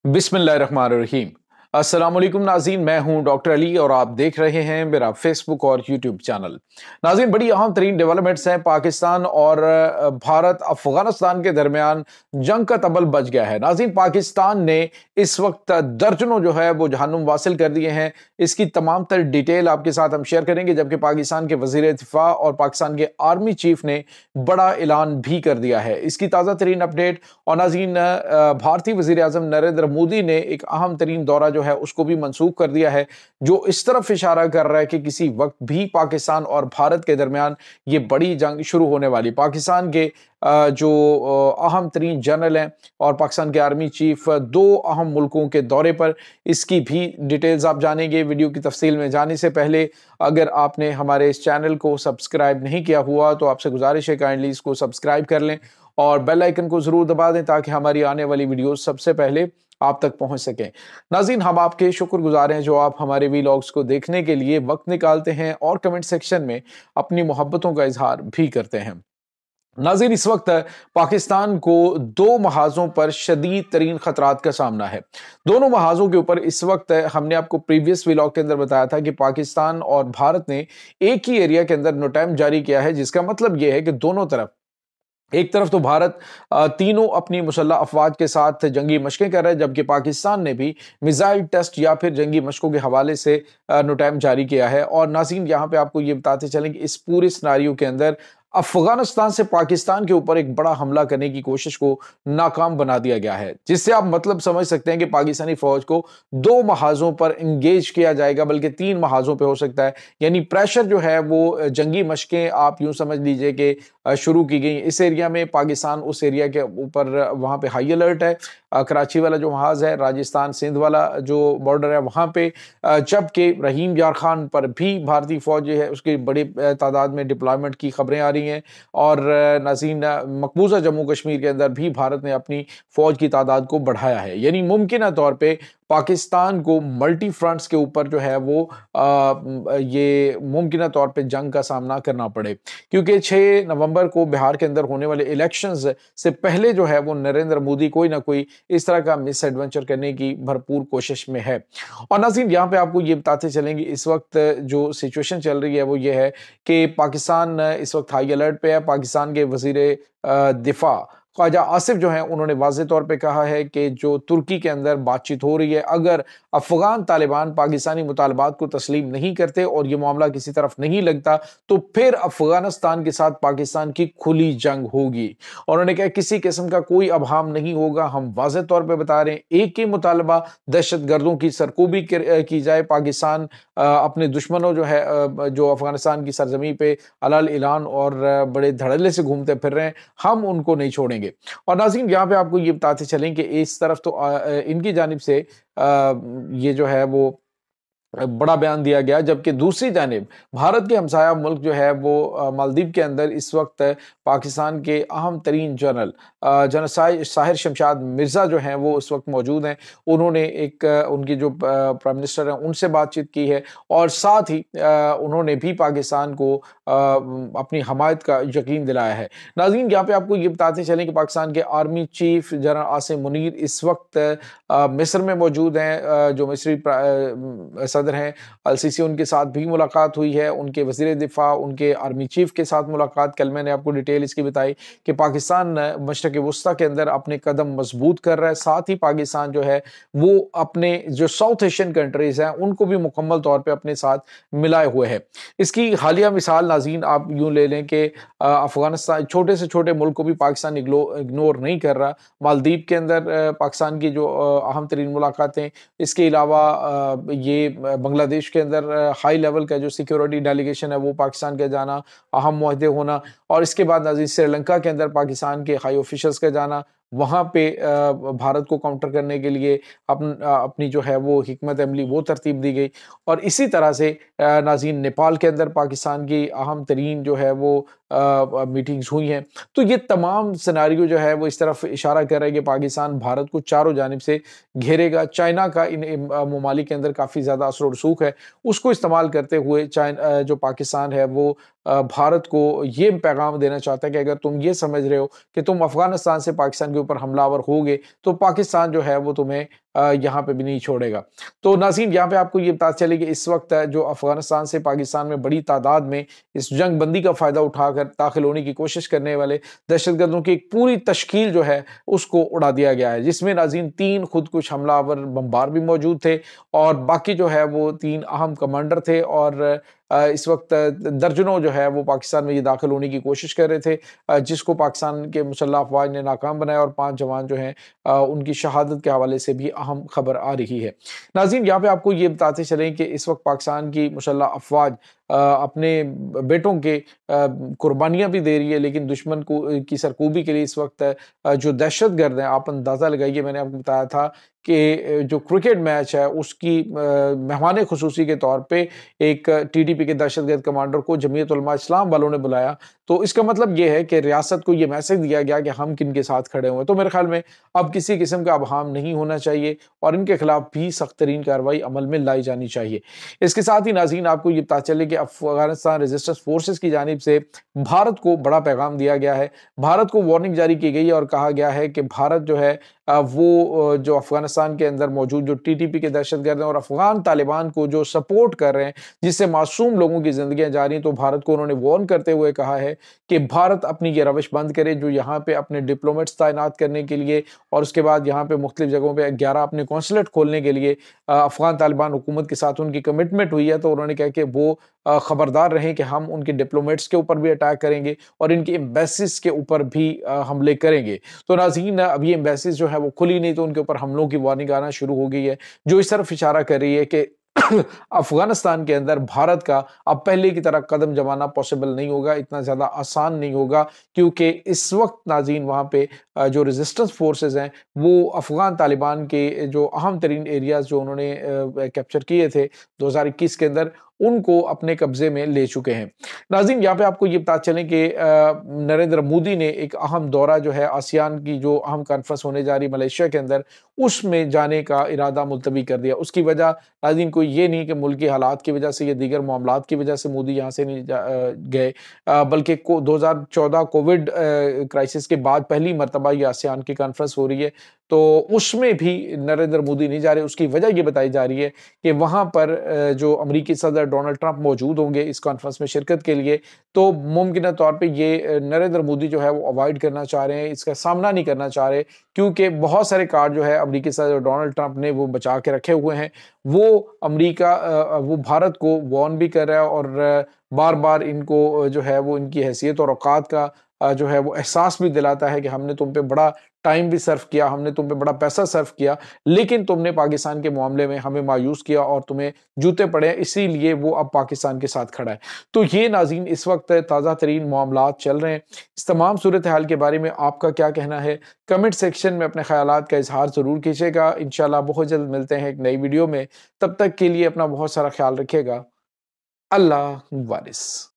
बिस्मिल्लाहिर्रहमानिर्रहीम। अस्सलाम वालेकुम नाज़रीन, मैं हूं डॉक्टर अली और आप देख रहे हैं मेरा फेसबुक और यूट्यूब चैनल। नाज़रीन, बड़ी अहम तरीन डेवलपमेंट्स हैं। पाकिस्तान और भारत अफगानिस्तान के दरमियान जंग का तबल बच गया है। नाज़रीन, पाकिस्तान ने इस वक्त दर्जनों जो है वो जहन्नुम वासिल कर दिए हैं। इसकी तमाम तर डिटेल आपके साथ हम शेयर करेंगे, जबकि पाकिस्तान के वज़ीर दिफा और पाकिस्तान के आर्मी चीफ ने बड़ा ऐलान भी कर दिया है। इसकी ताज़ा तरीन अपडेट। और नाज़रीन, भारतीय वज़ीर आज़म नरेंद्र मोदी ने एक अहम तरीन दौरा जो है उसको भी मनसूख कर दिया है, जो इस तरफ इशारा कर रहा है कि किसी वक्त भी पाकिस्तान और भारत के दरमियान ये बड़ी जंग शुरू होने वाली। पाकिस्तान के जो अहम तरीन जनरल हैं और पाकिस्तान के आर्मी चीफ दो अहम मुल्कों के दौरे पर, इसकी भी डिटेल्स आप जानेंगे। वीडियो की तफसील में जाने से पहले अगर आपने हमारे इस चैनल को सब्सक्राइब नहीं किया हुआ तो आपसे गुजारिश है काइंडली इसको सब्सक्राइब कर लें और बेल आइकन को जरूर दबा दें ताकि हमारी आने वाली वीडियो सबसे पहले आप तक पहुंच सकें। नाज़रीन, हम आपके शुक्रगुजार हैं जो आप हमारे वीलॉग्स को देखने के लिए वक्त निकालते हैं और कमेंट सेक्शन में अपनी मोहब्बतों का इजहार भी करते हैं। नाज़रीन, इस वक्त पाकिस्तान को दो महाजों पर शदीद तरीन खतरात का सामना है। दोनों महाजों के ऊपर इस वक्त हमने आपको प्रीवियस व्लॉग के अंदर बताया था कि पाकिस्तान और भारत ने एक ही एरिया के अंदर नोटैम जारी किया है, जिसका मतलब यह है कि दोनों तरफ, एक तरफ तो भारत तीनों अपनी मुसल्लह अफवाज के साथ जंगी मशकें कर रहे हैं, जबकि पाकिस्तान ने भी मिसाइल टेस्ट या फिर जंगी मशकों के हवाले से नोटैम जारी किया है। और नाज़रीन, यहाँ पे आपको ये बताते चलें कि इस पूरे सिनारियो के अंदर अफगानिस्तान से पाकिस्तान के ऊपर एक बड़ा हमला करने की कोशिश को नाकाम बना दिया गया है, जिससे आप मतलब समझ सकते हैं कि पाकिस्तानी फौज को दो महाजों पर इंगेज किया जाएगा, बल्कि तीन महाजों पर हो सकता है। यानी प्रेशर जो है वो जंगी मशकें आप यूं समझ लीजिए कि शुरू की गई इस एरिया में। पाकिस्तान उस एरिया के ऊपर वहां पे हाई अलर्ट है। कराची वाला जो महाज है, राजस्थान सिंध वाला जो बॉर्डर है वहां पे, जबकि रहीम यार खान पर भी भारतीय फौज जो है उसकी बड़ी तादाद में डिप्लॉयमेंट की खबरें आ रही हैं। और नाज़रीन, मकबूजा जम्मू कश्मीर के अंदर भी भारत ने अपनी फौज की तादाद को बढ़ाया है। यानी मुमकिन तौर पर पाकिस्तान को मल्टी फ्रंट्स के ऊपर जो है वो ये मुमकिन तौर पे जंग का सामना करना पड़े, क्योंकि 6 नवंबर को बिहार के अंदर होने वाले इलेक्शंस से पहले जो है वो नरेंद्र मोदी कोई ना कोई इस तरह का मिस एडवेंचर करने की भरपूर कोशिश में है। और नाज़रीन, यहाँ पे आपको ये बताते चलेंगे इस वक्त जो सिचुएशन चल रही है वो ये है कि पाकिस्तान इस वक्त हाई अलर्ट पे है। पाकिस्तान के वजीर दिफा ख्वाजा आसिफ जो है उन्होंने वाज़ेह तौर पे कहा है कि जो तुर्की के अंदर बातचीत हो रही है, अगर अफगान तालिबान पाकिस्तानी मुतालबात को तस्लीम नहीं करते और ये मामला किसी तरफ नहीं लगता तो फिर अफगानिस्तान के साथ पाकिस्तान की खुली जंग होगी। और उन्होंने कहा किसी किस्म का कोई अभाम नहीं होगा, हम वाज़ेह तौर पर बता रहे हैं, एक ही मुतालबा दहशत गर्दों की सरकूबी की जाए। पाकिस्तान अपने दुश्मनों जो है जो अफगानिस्तान की सरजमी पे अलल ऐलान और बड़े धड़ल्ले से घूमते फिर रहे हैं, हम उनको नहीं छोड़ेंगे। और नाज़रीन, यहाँ पे आपको ये बताते चलें कि इस तरफ तो इनकी जानिब से ये जो है वो बड़ा बयान दिया गया, जबकि दूसरी जानिब भारत के हमसाया मुल्क जो है वो मालदीव के अंदर इस वक्त पाकिस्तान के अहम तरीन जनरल साहिर शमशाद मिर्ज़ा जो हैं वो इस वक्त मौजूद हैं। उन्होंने एक उनकी जो प्राइम मिनिस्टर हैं उनसे बातचीत की है और साथ ही उन्होंने भी पाकिस्तान को अपनी हमायत का यकीन दिलाया है। नाज़रीन, यहाँ पे आपको ये बताते चलें कि पाकिस्तान के army chief general Asim Munir इस वक्त मिस्र में मौजूद हैं। जो मिस्री सदर हैं अल-सीसी, उनके साथ भी मुलाकात हुई है। उनके वज़ीर दिफा, उनके आर्मी चीफ के साथ मुलाकात। कल मैंने आपको डिटेल इसकी बताई कि पाकिस्तान मशरक़ वस्ता के अंदर अपने कदम मजबूत कर रहा है। साथ ही पाकिस्तान जो है वो अपने जो साउथ एशियन कंट्रीज हैं उनको भी मुकम्मल तौर पर अपने साथ मिलाए हुए है। इसकी हालिया मिसाल नाज़रीन आप यूं ले लें कि अफगानिस्तान छोटे से छोटे मुल्क को भी पाकिस्तान इग्नोर नहीं कर रहा। मालदीव के अंदर पाकिस्तान की जो अहम तरीन मुलाकातें, इसके अलावा ये बांग्लादेश के अंदर हाई लेवल का जो सिक्योरिटी डेलीगेशन है वो पाकिस्तान का जाना, अहम मुआहदे होना, और इसके बाद नाज़रीन श्रीलंका के अंदर पाकिस्तान के हाई ऑफिशल्स का जाना, वहाँ पे भारत को काउंटर करने के लिए अपनी जो है वो हिकमत अमली वो तरतीब दी गई। और इसी तरह से नाज़रीन नेपाल के अंदर पाकिस्तान की अहम तरीन जो है वो मीटिंग्स हुई हैं। तो ये तमाम सिनारियो जो है वो इस तरफ इशारा कर रहा है कि पाकिस्तान भारत को चारों जानिब से घेरेगा। चाइना का इन ममालिक के अंदर काफ़ी ज़्यादा असर और रसूख है, उसको इस्तेमाल करते हुए चाइना जो पाकिस्तान है वो भारत को ये पैगाम देना चाहता है कि अगर तुम ये समझ रहे हो कि तुम अफगानिस्तान से पाकिस्तान के ऊपर हमलावर होगे तो पाकिस्तान जो है वो तुम्हें यहाँ पे भी नहीं छोड़ेगा। तो नाज़रीन, यहाँ पे आपको ये पता चले कि इस वक्त जो अफगानिस्तान से पाकिस्तान में बड़ी तादाद में इस जंग बंदी का फ़ायदा उठाकर दाखिल होने की कोशिश करने वाले दहशतगर्दों की एक पूरी तश्कील जो है उसको उड़ा दिया गया है, जिसमें नाज़रीन 3 खुदकुश हमलावर बमबार भी मौजूद थे और बाकी जो है वो 3 अहम कमांडर थे और इस वक्त दर्जनों जो है वो पाकिस्तान में ये दाखिल होने की कोशिश कर रहे थे, जिसको पाकिस्तान के मुसल्लह अफवाज ने नाकाम बनाया और 5 जवान जो हैं उनकी शहादत के हवाले से भी अहम खबर आ रही है। नाज़रीन, यहाँ पे आपको ये बताते चलें कि इस वक्त पाकिस्तान की मुसल्लह अफवाज अपने बेटों के कुर्बानियाँ भी दे रही है, लेकिन दुश्मन को की सरकूबी के लिए इस वक्त जो दहशतगर्द हैं, आप अंदाज़ा लगाइए, मैंने आपको बताया था कि जो क्रिकेट मैच है उसकी मेहमान खुसूसी के तौर पे एक टीटीपी के दहशतगर्द कमांडर को जमीयत उलमा इस्लाम वालों ने बुलाया। तो इसका मतलब ये है कि रियासत को ये मैसेज दिया गया कि हम किन के साथ खड़े हुए। तो मेरे ख्याल में अब किसी किस्म का अबहाम नहीं होना चाहिए और इनके खिलाफ भी सख्त तरीन कार्रवाई अमल में लाई जानी चाहिए। इसके साथ ही नाज़रीन, आपको ये पता चले कि अफगानिस्तान रेजिस्टेंस फोर्सेस की जानिब से भारत को बड़ा पैगाम दिया गया है। भारत को वार्निंग जारी की गई है और कहा गया है कि भारत जो है वो जो अफगानिस्तान के अंदर मौजूद जो टीटीपी के दहशतगर्द हैं और अफगान तालिबान को जो सपोर्ट कर रहे हैं, जिससे मासूम लोगों की जिंदगियां जा रही हैं, तो भारत को उन्होंने वार्न करते हुए कहा है कि भारत अपनी ये रविश बंद करे जो यहाँ पे अपने डिप्लोमेट्स तैनात करने के लिए और उसके बाद यहाँ पे मुख्तलिफ जगहों पे 11 अपने कौंसलेट खोलने के लिए अफगान तालिबान हुकूमत के साथ उनकी कमिटमेंट हुई है। तो उन्होंने कहा कि वो खबरदार रहें कि हम उनके डिप्लोमेट्स के ऊपर भी अटैक करेंगे और इनकी एम्बेसीज के ऊपर भी हमले करेंगे। तो नाज़रीन, अभी एम्बेसीज जो है वो खुली नहीं, तो उनके ऊपर हमलों की वार्निंग आना शुरू हो गई है, जो इस तरफ इशारा कर रही है कि अफगानिस्तान के अंदर भारत का अब पहले की तरह कदम जमाना पॉसिबल नहीं होगा, इतना ज्यादा आसान नहीं होगा, क्योंकि इस वक्त नाज़रीन वहां पे जो रेजिस्टेंस फोर्सेस हैं वो अफगान तालिबान के जो अहम तरीन एरियाज जो उन्होंने कैप्चर किए थे 2021 के अंदर, उनको अपने कब्जे में ले चुके हैं। नाज़रीन, यहाँ पे आपको ये पता चलें कि नरेंद्र मोदी ने एक अहम दौरा जो है आसियान की जो अहम कॉन्फ्रेंस होने जा रही मलेशिया के अंदर, उसमें जाने का इरादा मुलतवी कर दिया। उसकी वजह नाज़रीन कोई ये नहीं कि मुल्की हालात की वजह से या दीगर मामलात की वजह से मोदी यहाँ से नहीं गए, बल्कि 2014 कोविड क्राइसिस के बाद पहली मरतबा ये आसियान की कॉन्फ्रेंस हो रही है, तो उसमें भी नरेंद्र मोदी नहीं जा रहे। उसकी वजह ये बताई जा रही है कि वहाँ पर जो अमरीकी सदर डोनाल्ड ट्रंप मौजूद होंगे इस कॉन्फ्रेंस में शिरकत के लिए, तो मुमकिन तौर पे ये नरेंद्र मोदी जो है वो अवॉइड करना चाह रहे हैं, इसका सामना नहीं करना चाह रहे, क्योंकि बहुत सारे कार्ड जो है अमरीकी सदर डोनाल्ड ट्रंप ने वो बचा के रखे हुए हैं। वो अमरीका वो भारत को वार्न भी कर रहा है और बार बार इनको जो है वो इनकी हैसियत और औकात का जो है वो एहसास भी दिलाता है कि हमने तुम पे बड़ा टाइम भी सर्व किया, हमने तुम पे बड़ा पैसा सर्व किया, लेकिन तुमने पाकिस्तान के मामले में हमें मायूस किया और तुम्हें जूते पड़े, इसीलिए वो अब पाकिस्तान के साथ खड़ा है। तो ये नाज़रीन इस वक्त ताज़ा तरीन मामलात चल रहे हैं। इस तमाम सूरत हाल के बारे में आपका क्या कहना है? कमेंट सेक्शन में अपने ख्यालात का इजहार ज़रूर कीजिएगा। इंशाल्लाह बहुत जल्द मिलते हैं एक नई वीडियो में। तब तक के लिए अपना बहुत सारा ख्याल रखिएगा। अल्लाह वारिस।